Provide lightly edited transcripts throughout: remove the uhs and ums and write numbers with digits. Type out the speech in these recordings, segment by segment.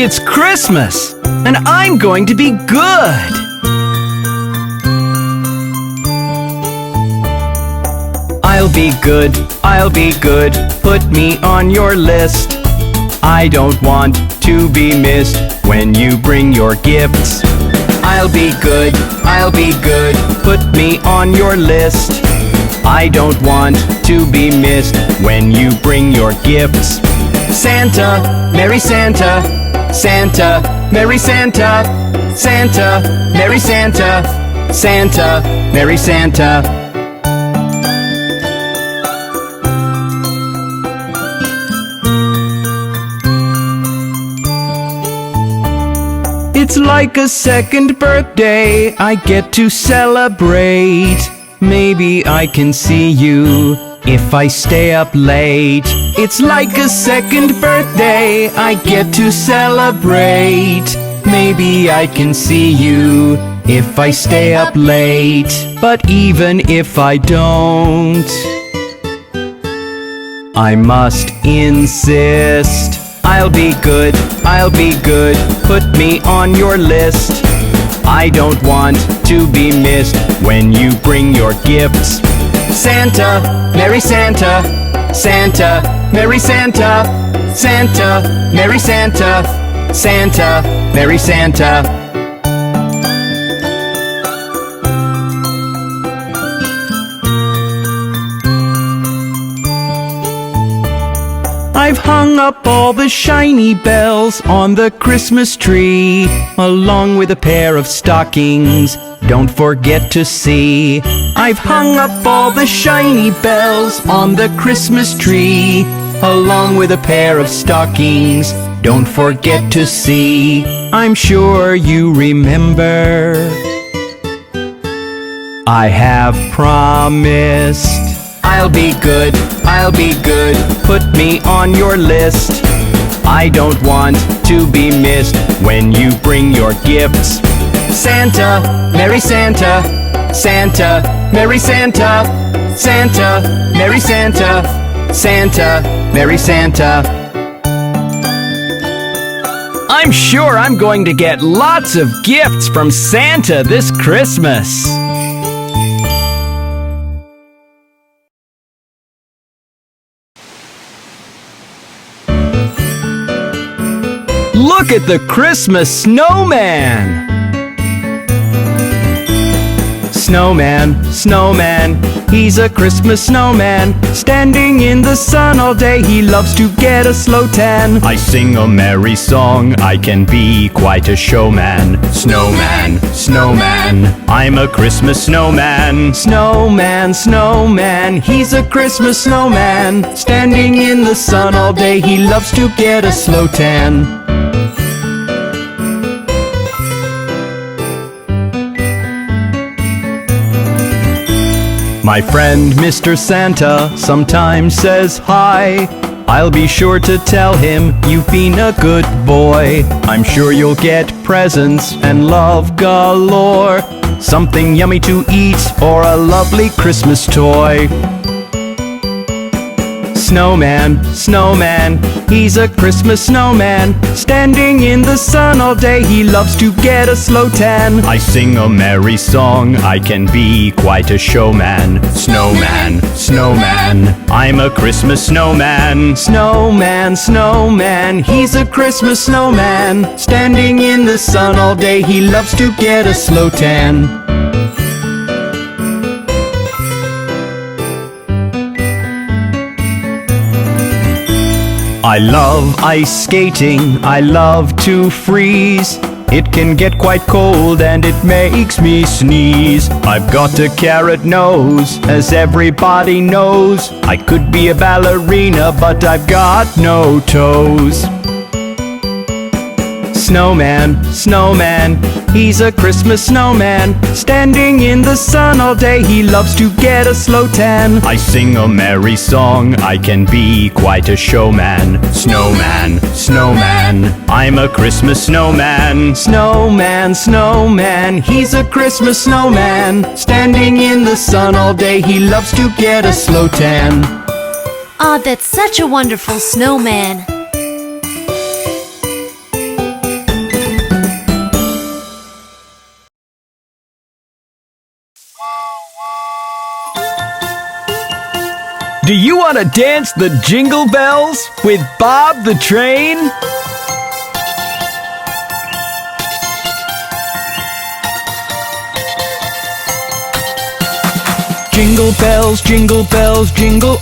It's Christmas, and I'm going to be good. I'll be good, I'll be good, put me on your list. I don't want to be missed when you bring your gifts. I'll be good, put me on your list. I don't want to be missed when you bring your gifts. Santa, Merry Santa, Santa, Merry Santa, Santa, Merry Santa, Santa, Merry Santa. It's like a second birthday I get to celebrate. Maybe I can see you if I stay up late. It's like a second birthday I get to celebrate. Maybe I can see you if I stay up late. But even if I don't, I must insist. I'll be good, put me on your list. I don't want to be missed when you bring your gifts. Santa, Merry Santa, Santa, Merry Santa, Santa, Merry Santa, Santa, Merry Santa. I've hung up all the shiny bells on the Christmas tree, along with a pair of stockings, don't forget to see. I've hung up all the shiny bells on the Christmas tree, along with a pair of stockings, don't forget to see. I'm sure you remember, I have promised. I'll be good, put me on your list. I don't want to be missed when you bring your gifts. Santa, Merry Santa, Santa, Merry Santa, Santa, Merry Santa, Santa, Merry Santa. I'm sure I'm going to get lots of gifts from Santa this Christmas. Look at the Christmas snowman! Snowman, snowman, he's a Christmas snowman. Standing in the sun all day, he loves to get a slow tan. I sing a merry song, I can be quite a showman. Snowman, snowman, I'm a Christmas snowman. Snowman, snowman, he's a Christmas snowman. Standing in the sun all day, he loves to get a slow tan. My friend Mr. Santa sometimes says hi. I'll be sure to tell him you've been a good boy. I'm sure you'll get presents and love galore, something yummy to eat or a lovely Christmas toy. Snowman, snowman, he's a Christmas snowman. Standing in the sun all day, he loves to get a slow tan. I sing a merry song, I can be quite a showman. Snowman, snowman, I'm a Christmas snowman. Snowman, snowman, he's a Christmas snowman. Standing in the sun all day, he loves to get a slow tan. I love ice skating, I love to freeze. It can get quite cold and it makes me sneeze. I've got a carrot nose, as everybody knows. I could be a ballerina, but I've got no toes. Snowman, snowman, he's a Christmas snowman. Standing in the sun all day, he loves to get a slow tan. I sing a merry song, I can be quite a showman. Snowman, snowman, I'm a Christmas snowman. Snowman, snowman, he's a Christmas snowman. Standing in the sun all day, he loves to get a slow tan. Aw, that's such a wonderful snowman. Do you want to dance the Jingle Bells with Bob the Train? Jingle bells, jingle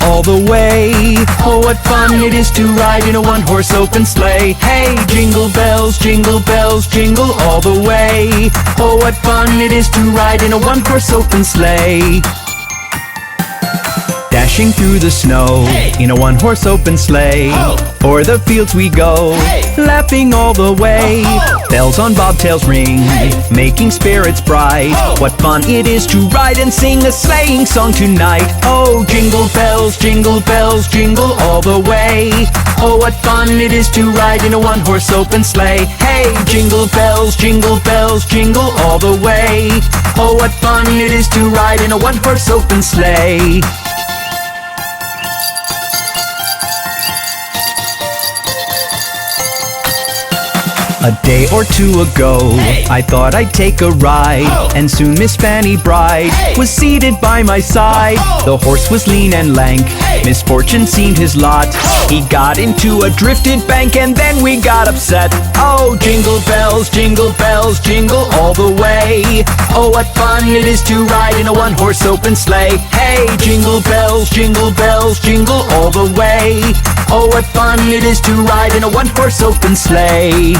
all the way. Oh, what fun it is to ride in a one-horse open sleigh. Hey, jingle bells, jingle all the way. Oh, what fun it is to ride in a one-horse open sleigh. Dashing through the snow, hey, in a one-horse open sleigh. Oh. O'er the fields we go, hey, laughing all the way. Oh. Bells on bobtails ring, hey, making spirits bright. Oh. What fun it is to ride and sing a sleighing song tonight. Oh, jingle bells, jingle all the way. Oh, what fun it is to ride in a one-horse open sleigh. Hey, jingle bells, jingle all the way. Oh, what fun it is to ride in a one-horse open sleigh. A day or two ago, hey, I thought I'd take a ride. Oh. And soon Miss Fanny Bride, hey, was seated by my side. Oh. The horse was lean and lank, hey, misfortune seemed his lot. Oh. He got into a drifted bank and then we got upset. Oh, jingle bells, jingle all the way. Oh, what fun it is to ride in a one-horse open sleigh. Hey, jingle bells, jingle all the way. Oh, what fun it is to ride in a one-horse open sleigh.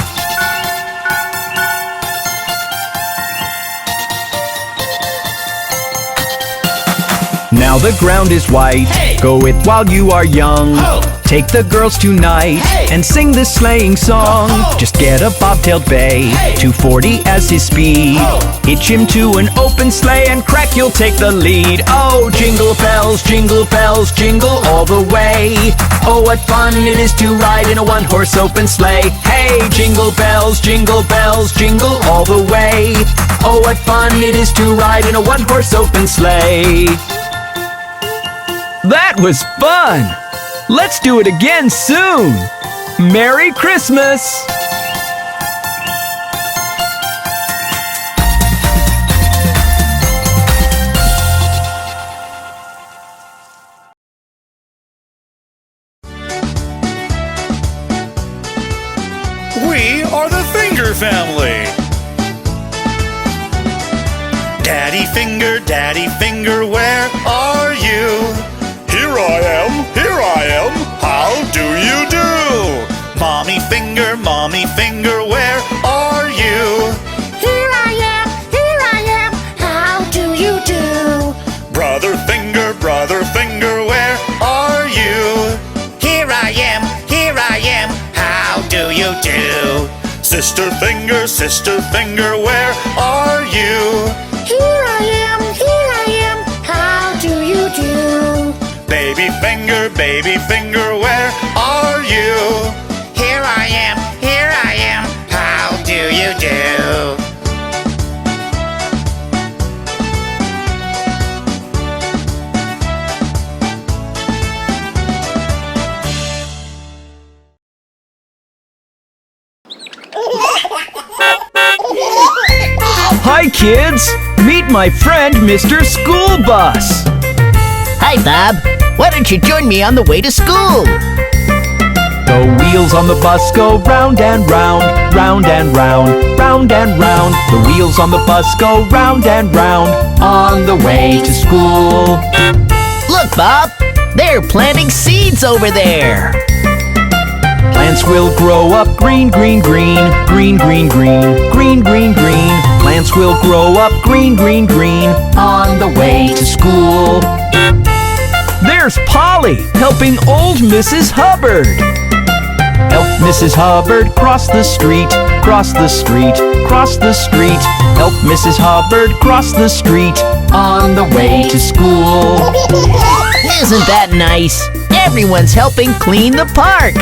Now the ground is white, hey, go it while you are young. Oh. Take the girls tonight, hey, and sing this sleighing song. Oh. Just get a bobtailed bay, hey, 240 as his speed. Oh. Hitch him to an open sleigh and crack, you'll take the lead. Oh, jingle bells, jingle all the way. Oh, what fun it is to ride in a one-horse open sleigh. Hey, jingle bells, jingle all the way. Oh, what fun it is to ride in a one-horse open sleigh. That was fun! Let's do it again soon! Merry Christmas! We are the Finger Family! Daddy Finger, where are you? Here I am, how do you do? Mommy Finger, where are you? Here I am, how do you do? Brother Finger, where are you? Here I am, how do you do? Sister Finger, where are you? Here I am, how do you do? Baby Finger, where are you? Here I am, how do you do? Hi kids! Meet my friend Mr. School Bus! Hi Bob! Why don't you join me on the way to school? The wheels on the bus go round and round, round and round, round and round. The wheels on the bus go round and round, on the way to school. Look Bob! They're planting seeds over there! Plants will grow up green, green, green, green, green, green, green, green, green. Plants will grow up green, green, green, on the way to school. There's Polly helping old Mrs. Hubbard. Help Mrs. Hubbard cross the street, cross the street, cross the street. Help Mrs. Hubbard cross the street, on the way to school. Isn't that nice? Everyone's helping clean the park.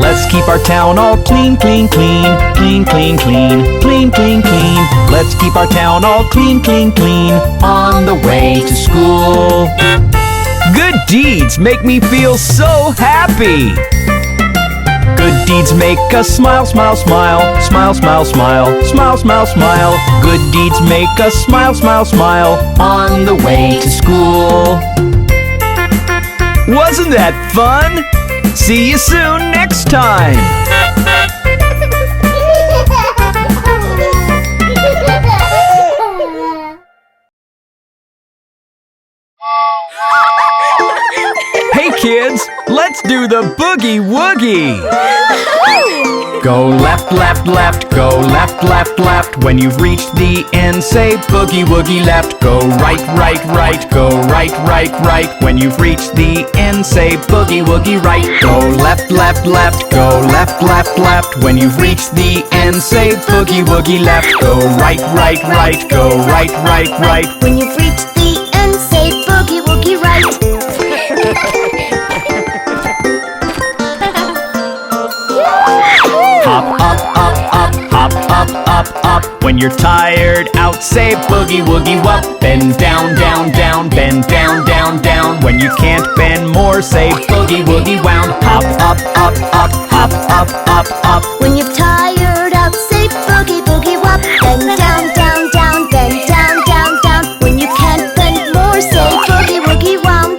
Let's keep our town all clean, clean, clean, clean, clean, clean, clean, clean, clean. Let's keep our town all clean, clean, clean, on the way to school. Good deeds make me feel so happy. Good deeds make us smile, smile, smile, smile, smile, smile, smile, smile, smile. Good deeds make us smile, smile, smile, on the way to school. Wasn't that fun? See you soon next time! Hey kids, let's do the boogie woogie! Go left, left, left, go left, left, left. When you've reached the end, say boogie woogie left. Go right, right, right, go right, right, right. When you've reached the end, say boogie woogie right. Go left, left, left, go left, left, left. When you've reached the end, say boogie woogie left. Go right, right, right, go right, right, right. When you've reached the end, say boogie woogie right. Hop, up, up, up, hop, up, up, up. When you're tired out, say boogie woogie wop. Bend down, down, down, bend down, down, down. When you can't bend more, say boogie woogie wound. Hop, up, up, up, hop, up, up, up. When you're tired out, say boogie boogie wop. Bend down, down, down, bend down, down, down. When you can't bend more, say boogie woogie wound.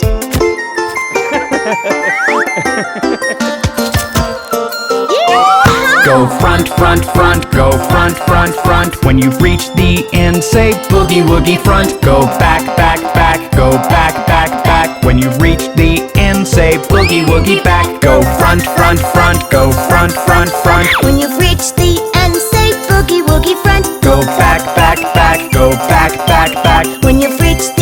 Go front, front, front, go front, front, front. When you've reached the end, say boogie woogie front. Go back, back, back, go back, back, back. When you've reached the end, say boogie woogie back. Go front, front, front, go front, front, front. When you've reached the end, say boogie woogie front. Go back, back, back, go back, back, back. When you've reached